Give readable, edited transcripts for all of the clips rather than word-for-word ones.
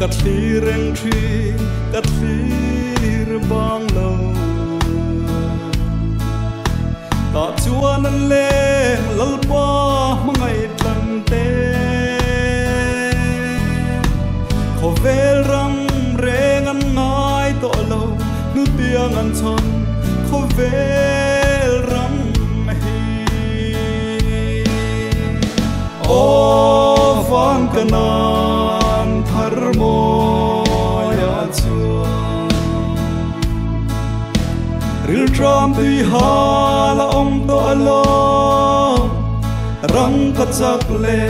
reng tri kat lir bang lo ta chuan an leng lalpa mangai tlang te kho vel ram reng an ngai to lo nu tiang an chon kho vel ram hi o van kanan thar mo ya chuan ril tram tui ha la om to lo rang ka chak le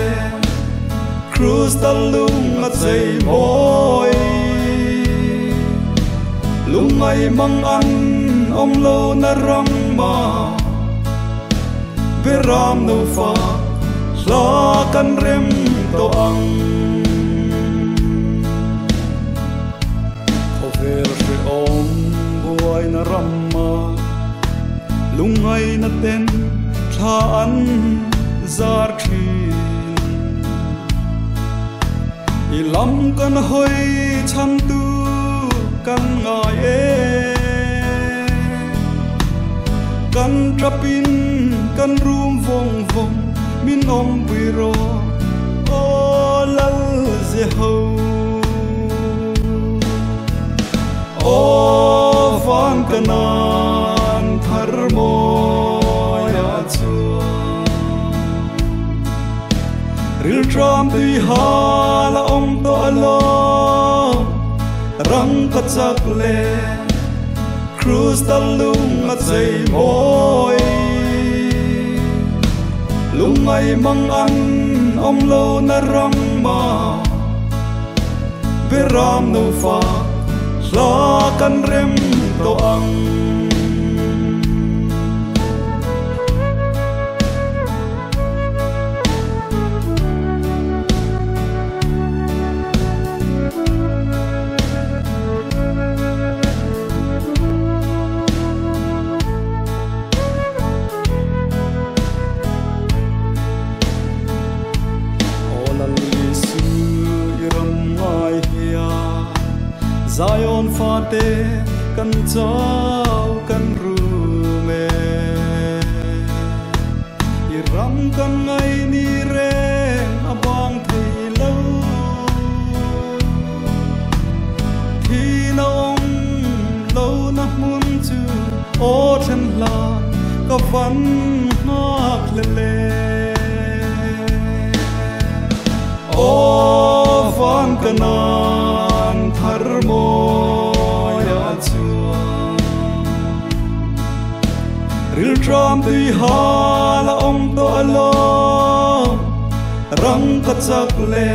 cruise ta lung a chei moi lung ai mang an om lo na ram ma ve ram no fa la kan rem to ang kho ver se om buai na ram ma lung ai na ten tha an zar thin i lam kan hoi cham tu kan ngai e kan trapin kan rum vong vong min om biro o lal ze ho o van kanan thar mo ya chuan ril tram tui ha la om to lo rang ka chak le cruise ta lung a chei moi lung ai mang an om lo na ram ma ve ram no fa la kan rem to ang Zion fate kan chau kan rume iram kan ngai ni re abang thei lo thi nong lo na mun chu o then la ka van hak le le o van kanan thar mo ya chuan ril tram tui ha la om to lo rang ka chak le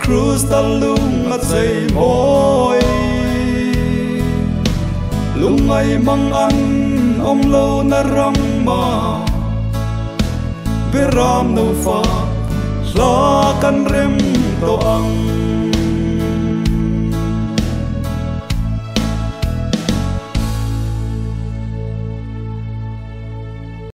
cruise ta lung a chei moi lung ai mang an om lo na ram ma ve ram no fa la kan rem to ang